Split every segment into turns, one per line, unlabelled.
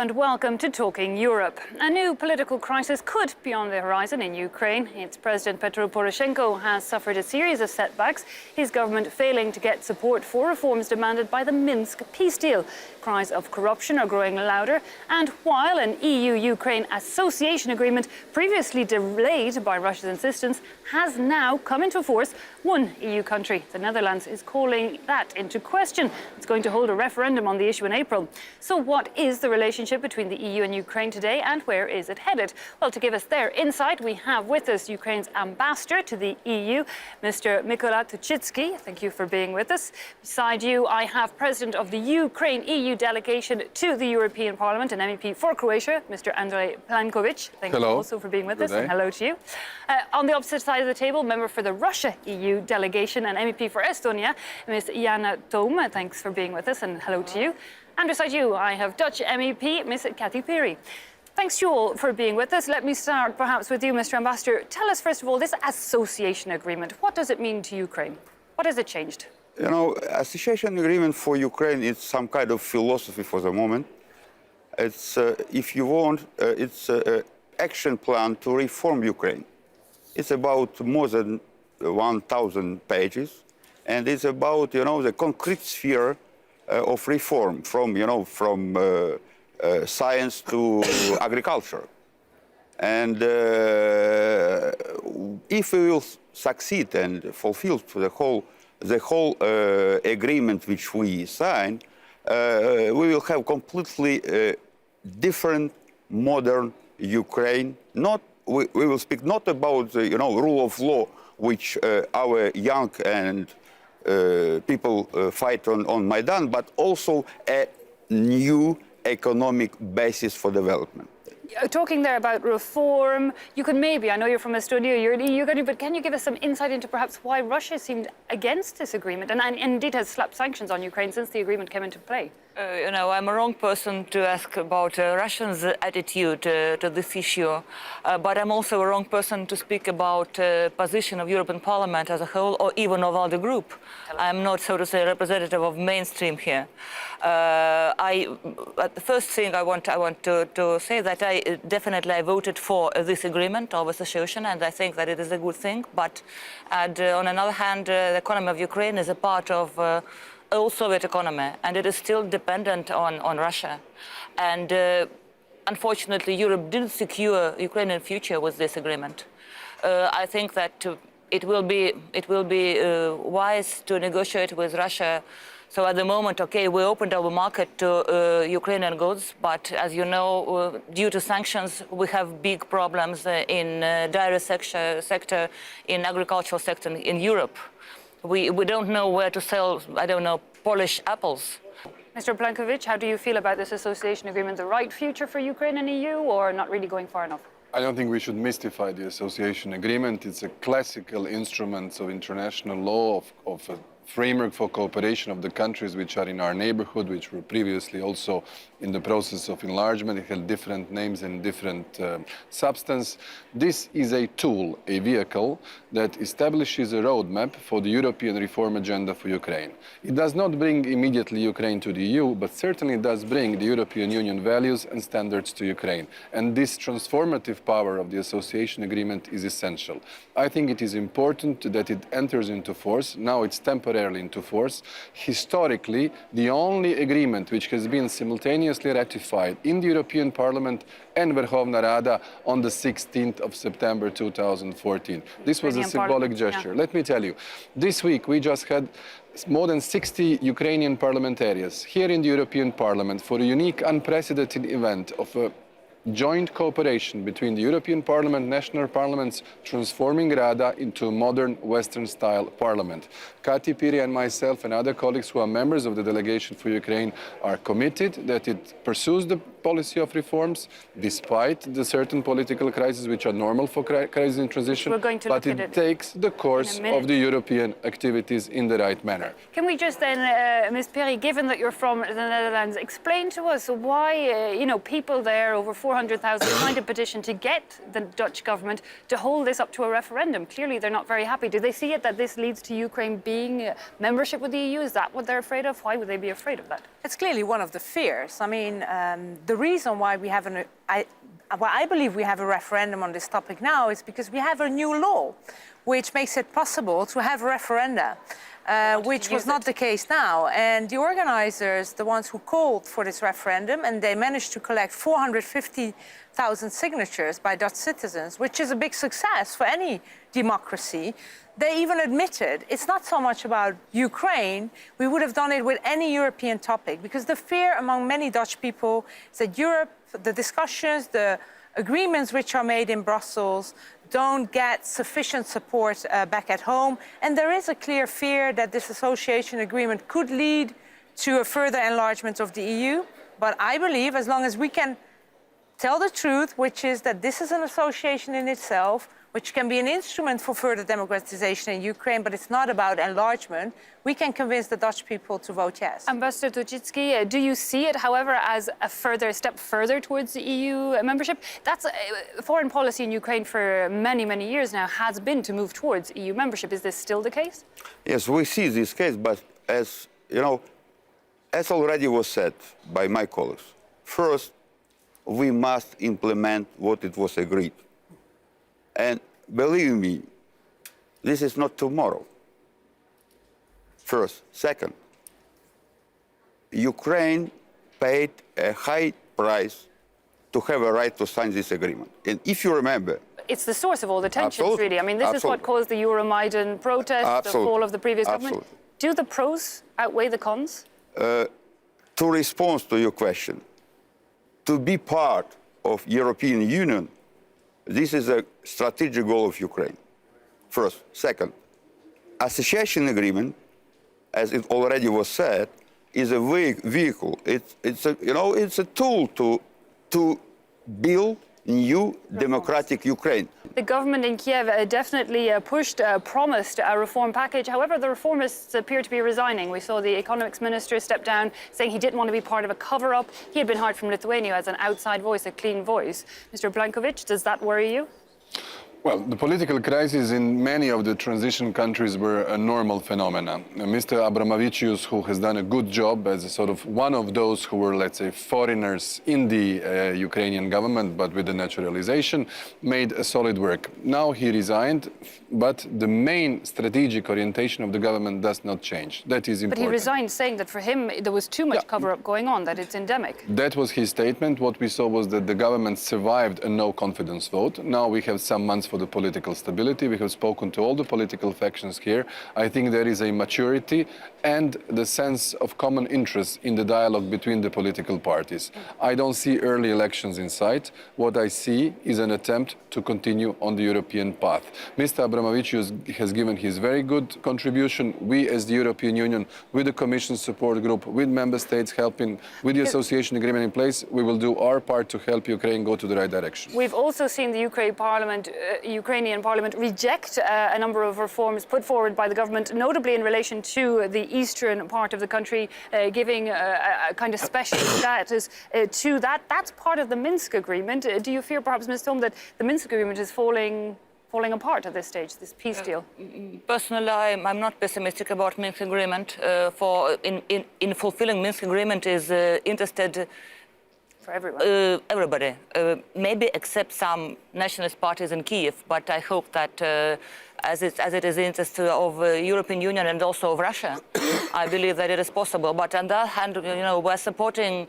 and welcome to Talking Europe. A new political crisis could be on the horizon in Ukraine. Its President Petro Poroshenko has suffered a series of setbacks, his government failing to get support for reforms demanded by the Minsk peace deal. Cries of corruption are growing louder, and while an EU-Ukraine association agreement previously delayed by Russia's insistence has now come into force, one EU country, the Netherlands, is calling that into question. It's going to hold a referendum on the issue in April. So what is the relationship between the EU and Ukraine today, and where is it headed? Well, to give us their insight, we have with us Ukraine's ambassador to the EU, Mr. Mykola Tuchitsky. Thank you for being with us. Beside you, I have President of the Ukraine EU delegation to the European Parliament and MEP for Croatia, Mr. Andrej Plenković. Thank you also for being with us, and hello to you. On the opposite side of the table, member for the Russia EU delegation and MEP for Estonia, Ms. Yana Toom. Thanks for being with us, and hello to you. And beside you, I have Dutch MEP, Ms. Kati Piri. Thanks to you all for being with us. Let me start perhaps with you, Mr. Ambassador. Tell us, first of all, this association agreement, what does it mean to Ukraine? What has it changed?
You know, association agreement for Ukraine is some kind of philosophy for the moment. It's, if you want, it's an action plan to reform Ukraine. It's about more than 1,000 pages, and it's about, you know, the concrete sphere of reform from, you know, from science to agriculture. And if we will succeed and fulfill the whole agreement which we sign, we will have completely different, modern Ukraine. We will speak not about the, you know, rule of law, which our young and people fight on Maidan, but also a new economic basis for development.
Talking there about reform, you can maybe, I know you're from Estonia, you're an EU country, but can you give us some insight into perhaps why Russia seemed against this agreement and indeed has slapped sanctions on Ukraine since the agreement came into play?
You know, I'm a wrong person to ask about Russians' attitude to this issue, but I'm also a wrong person to speak about position of European Parliament as a whole, or even of the group. I'm not, so to say, representative of mainstream here. The first thing I want to say that I definitely voted for this agreement of association, and I think that it is a good thing. But on another hand, the economy of Ukraine is a part of old Soviet economy, and it is still dependent on Russia. And unfortunately, Europe didn't secure Ukrainian future with this agreement. I think that it will be wise to negotiate with Russia. So at the moment, okay, we opened our market to Ukrainian goods, but as you know, due to sanctions, we have big problems in dairy sector, in agricultural sector in Europe. We don't know where to sell, I don't know, Polish apples.
Mr. Plenković, how do you feel about this association agreement? The right future for Ukraine and EU, or not really going far enough?
I don't think we should mystify the association agreement. It's a classical instrument of international law, of a framework for cooperation of the countries which are in our neighborhood, which were previously also in the process of enlargement. It had different names and different substance. This is a tool, a vehicle that establishes a roadmap for the European reform agenda for Ukraine. It does not bring immediately Ukraine to the EU, but certainly does bring the European Union values and standards to Ukraine. And this transformative power of the association agreement is essential. I think it is important that it enters into force. Now it's temporarily into force. Historically, the only agreement which has been simultaneously ratified in the European Parliament and Verkhovna Rada on the 16th of September 2014. This was a symbolic gesture. Yeah. Let me tell you, this week we just had more than 60 Ukrainian parliamentarians here in the European Parliament for a unique, unprecedented event of a joint cooperation between the European Parliament, national parliaments, transforming Rada into a modern Western-style parliament. Kati Piri and myself and other colleagues who are members of the delegation for Ukraine are committed that it pursues the policy of reforms, despite the certain political crises which are normal for crisis in transition, but it takes the course of the European activities in the right manner.
Can we just then, Ms. Piri, given that you're from the Netherlands, explain to us why, you know, people there, over 400,000, signed a petition to get the Dutch government to hold this up to a referendum? Clearly, they're not very happy. Do they see it that this leads to Ukraine being membership with the EU? Is that what they're afraid of? Why would they be afraid of that?
It's clearly one of the fears. I mean, the reason why we have I believe we have a referendum on this topic now is because we have a new law which makes it possible to have referenda, which was not the case now. And the organizers, the ones who called for this referendum, and they managed to collect 450,000 signatures by Dutch citizens, which is a big success for any democracy. They even admitted it's not so much about Ukraine. We would have done it with any European topic, because the fear among many Dutch people is that Europe, the discussions, the agreements which are made in Brussels don't get sufficient support back at home. And there is a clear fear that this association agreement could lead to a further enlargement of the EU. But I believe as long as we can tell the truth, which is that this is an association in itself, which can be an instrument for further democratization in Ukraine, but it's not about enlargement, we can convince the Dutch people to vote yes.
Ambassador Tuchycki, do you see it, however, as a step further towards the EU membership? That's foreign policy in Ukraine for many, many years now has been to move towards EU membership. Is this still the case?
Yes, we see this case, but as you know, as already was said by my colleagues, first, we must implement what it was agreed. And believe me, this is not tomorrow. First. Second, Ukraine paid a high price to have a right to sign this agreement. And if you remember...
It's the source of all the tensions,
Absolutely.
really. I mean, this is what caused the Euromaidan protest,
Absolutely.
the fall of the previous government.
Absolutely.
Do the pros outweigh the cons?
To respond to your question, to be part of European Union, this is a strategic goal of Ukraine, first. Second, association agreement, as it already was said, is a vehicle. It's a tool to build new democratic Ukraine.
The government in Kiev definitely promised a reform package. However, the reformists appear to be resigning. We saw the economics minister step down, saying he didn't want to be part of a cover-up. He had been hired from Lithuania as an outside voice, a clean voice. Mr. Blankovic, does that worry you?
Well, the political crisis in many of the transition countries were a normal phenomenon. Mr. Abramovicius, who has done a good job as a sort of one of those who were, let's say, foreigners in the Ukrainian government, but with the naturalization, made a solid work. Now he resigned, but the main strategic orientation of the government does not change. That is important.
But he resigned saying that for him there was too much cover-up going on, that it's endemic.
That was his statement. What we saw was that the government survived a no-confidence vote. Now we have some months for the political stability. We have spoken to all the political factions here. I think there is a maturity and the sense of common interest in the dialogue between the political parties. I don't see early elections in sight. What I see is an attempt to continue on the European path. Mr. Abramovicius has given his very good contribution. We, as the European Union, with the Commission support group, with member states helping, with the association agreement in place, we will do our part to help Ukraine go to the right direction.
We've also seen the Ukrainian Parliament reject a number of reforms put forward by the government, notably in relation to the eastern part of the country, giving a kind of special status to that. That's part of the Minsk agreement. Do you fear, perhaps, Ms. Thom, that the Minsk agreement is falling apart at this stage, this peace deal?
Personally, I'm not pessimistic about Minsk agreement. In fulfilling Minsk agreement is interested
for everyone.
Everybody, maybe except some nationalist parties in Kiev, but I hope that as it is in the interest of European Union and also of Russia, I believe that it is possible. But on the other hand, we're supporting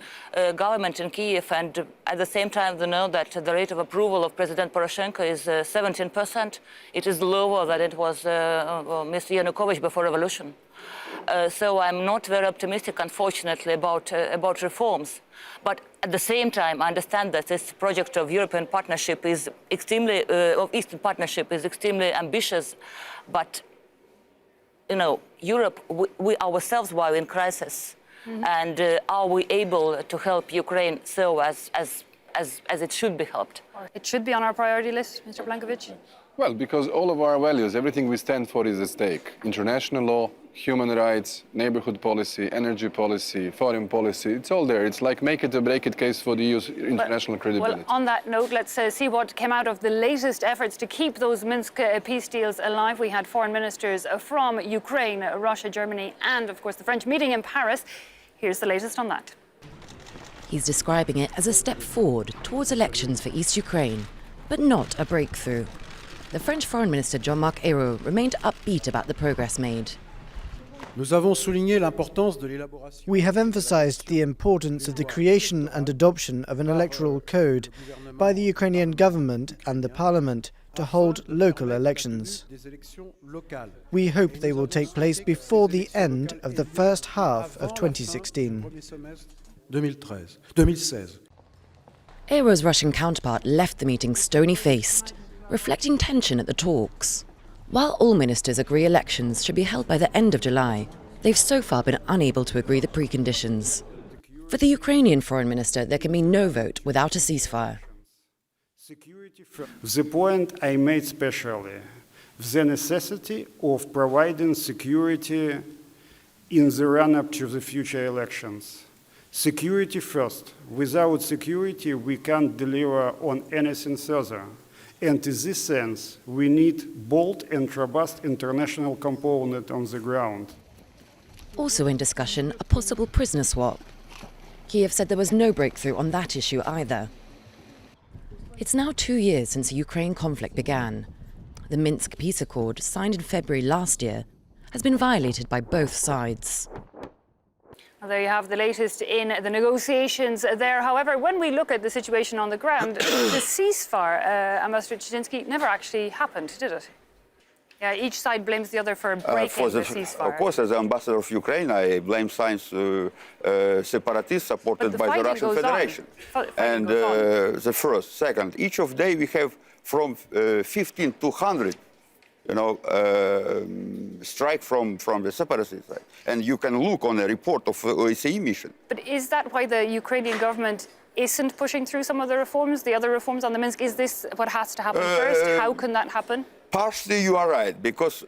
government in Kiev, and at the same time, we know that the rate of approval of President Poroshenko is 17%. It is lower than it was Mr. Yanukovych before revolution. So I'm not very optimistic, unfortunately, about reforms. But at the same time, I understand that this project of European partnership is of Eastern Partnership is extremely ambitious. But, Europe, we ourselves were in crisis. Mm-hmm. And are we able to help Ukraine so as it should be helped?
It should be on our priority list, Mr. Blankovic?
Well, because all of our values, everything we stand for is at stake. International law, human rights, neighborhood policy, energy policy, foreign policy, it's all there. It's like make it or break it case for the EU's international credibility.
Well, on that note, let's see what came out of the latest efforts to keep those Minsk peace deals alive. We had foreign ministers from Ukraine, Russia, Germany, and of course the French meeting in Paris. Here's the latest on that.
He's describing it as a step forward towards elections for East Ukraine, but not a breakthrough. The French Foreign Minister Jean-Marc Ayrault remained upbeat about the progress made.
We have emphasized the importance of the creation and adoption of an electoral code by the Ukrainian government and the parliament to hold local elections. We hope they will take place before the end of the first half of 2016.
Ayrault's Russian counterpart left the meeting stony-faced, reflecting tension at the talks. While all ministers agree elections should be held by the end of July, they've so far been unable to agree the preconditions. For the Ukrainian foreign minister, there can be no vote without a ceasefire.
The point I made specially, the necessity of providing security in the run-up to the future elections. Security first. Without security, we can't deliver on anything further. And in this sense, we need bold and robust international component on the ground.
Also in discussion, a possible prisoner swap. Kiev said there was no breakthrough on that issue either. It's now 2 years since the Ukraine conflict began. The Minsk peace accord, signed in February last year, has been violated by both sides.
Well, there you have the latest in the negotiations there. However, when we look at the situation on the ground, the ceasefire, Ambassador Chitinsky, never actually happened, did it? Yeah, each side blames the other for breaking the ceasefire.
Of course, as the ambassador of Ukraine, I blame separatists supported by the Russian Federation. And the first, second, each of day we have from 15 to 100, strike from the separatist side. And you can look on a report of OSCE mission.
But is that why the Ukrainian government isn't pushing through some of the reforms, the other reforms on the Minsk? Is this what has to happen first? How can that happen?
Partially, you are right, because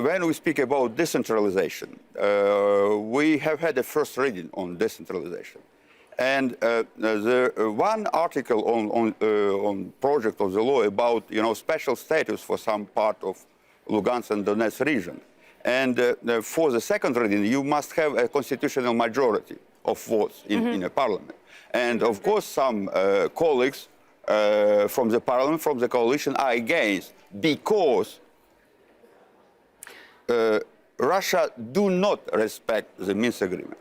when we speak about decentralization, we have had a first reading on decentralization. And the one article on project of the law about special status for some part of Lugansk and Donetsk region. And for the second reading, you must have a constitutional majority of votes in a parliament. And of course, some colleagues from the parliament, from the coalition, are against, because Russia do not respect the Minsk agreement.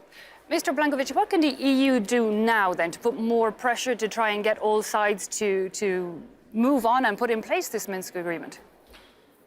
Mr. Blankovic, what can the EU do now then to put more pressure to try and get all sides to move on and put in place this Minsk agreement?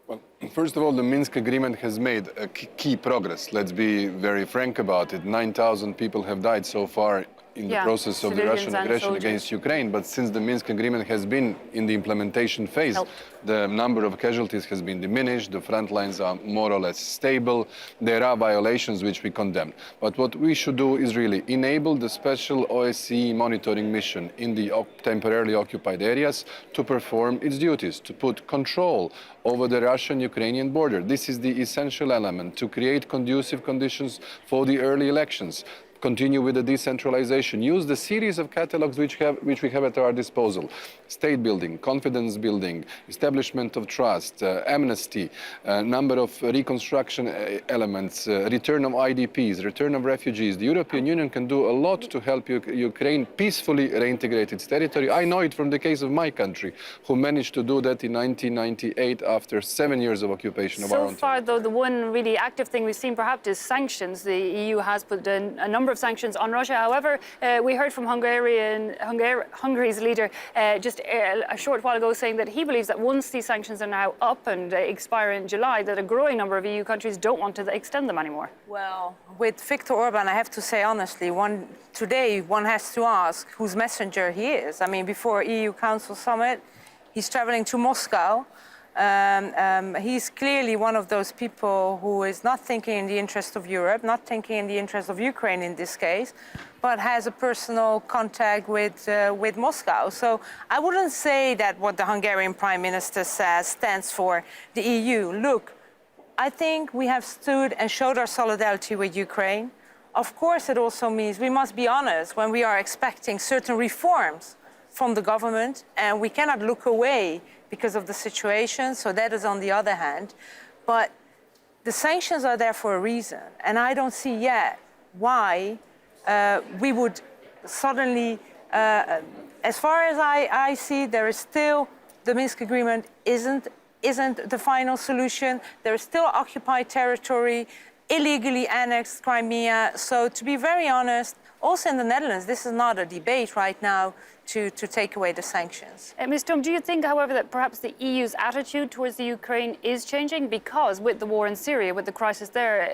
Well, first of all, the Minsk agreement has made a key progress. Let's be very frank about it. 9,000 people have died so far in the process of the Russian aggression against Ukraine. But since the Minsk agreement has been in the implementation phase, the number of casualties has been diminished. The front lines are more or less stable. There are violations which we condemn. But what we should do is really enable the special OSCE monitoring mission in the temporarily occupied areas to perform its duties, to put control over the Russian-Ukrainian border. This is the essential element to create conducive conditions for the early elections. Continue with the decentralization. Use the series of catalogs which we have at our disposal. State building, confidence building, establishment of trust, amnesty, number of reconstruction elements, return of IDPs, return of refugees. The European Union can do a lot to help Ukraine peacefully reintegrate its territory. I know it from the case of my country, who managed to do that in 1998 after 7 years of occupation of our own territory.
So far, though, the one really active thing we've seen perhaps is sanctions. The EU has put a number of sanctions on Russia. However, we heard from Hungary's leader just a short while ago saying that he believes that once these sanctions are now up and expire in July, that a growing number of EU countries don't want to extend them anymore.
Well, with Viktor Orban, I have to say honestly, today one has to ask whose messenger he is. I mean, before EU Council summit, he's traveling to Moscow. He's clearly one of those people who is not thinking in the interest of Europe, not thinking in the interest of Ukraine in this case, but has a personal contact with Moscow. So I wouldn't say that what the Hungarian Prime Minister says stands for the EU. Look, I think we have stood and showed our solidarity with Ukraine. Of course, it also means we must be honest when we are expecting certain reforms from the government, and we cannot look away because of the situation, so that is on the other hand. But the sanctions are there for a reason, and I don't see yet why we would suddenly, as far as I see, there is still, the Minsk agreement isn't the final solution. There is still occupied territory, illegally annexed Crimea. So to be very honest, also in the Netherlands, this is not a debate right now to take away the sanctions.
Ms. Tom, do you think, however, that perhaps the EU's attitude towards the Ukraine is changing? Because with the war in Syria, with the crisis there,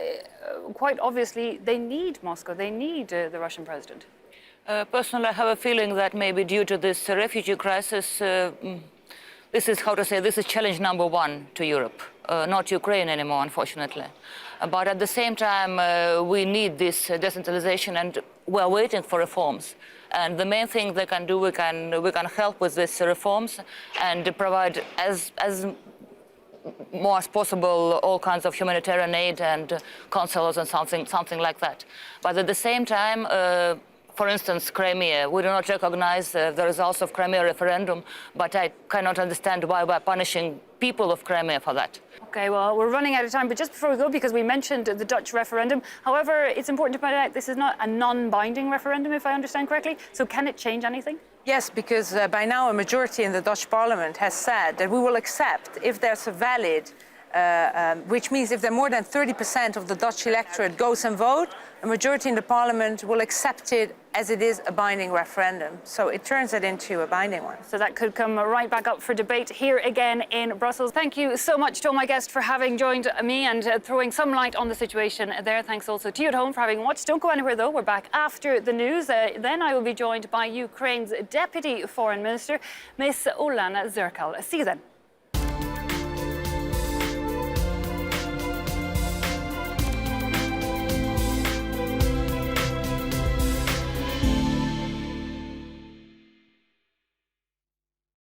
quite obviously they need Moscow, they need the Russian president.
Personally, I have a feeling that maybe due to this refugee crisis, this is, how to say, this is challenge number one to Europe, not Ukraine anymore, unfortunately. But at the same time, we need this decentralization, and we're waiting for reforms. And the main thing they can do, we can help with these reforms and provide as more as possible all kinds of humanitarian aid and consuls and something like that. But at the same time, for instance, Crimea, we do not recognize the results of Crimea referendum, but I cannot understand why we're punishing people of Crimea for that.
Okay, well, we're running out of time, but just before we go, because we mentioned the Dutch referendum, however, it's important to point out this is not a non-binding referendum, if I understand correctly, so can it change anything?
Yes, because by now a majority in the Dutch parliament has said that we will accept if there's a valid, which means if there more than 30% of the Dutch electorate goes and vote, a majority in the parliament will accept it as it is a binding referendum. So it turns it into a binding one.
So that could come right back up for debate here again in Brussels. Thank you so much to all my guests for having joined me and throwing some light on the situation there. Thanks also to you at home for having watched. Don't go anywhere though, we're back after the news. Then I will be joined by Ukraine's Deputy Foreign Minister, Ms. Olana Zerkal. See you then.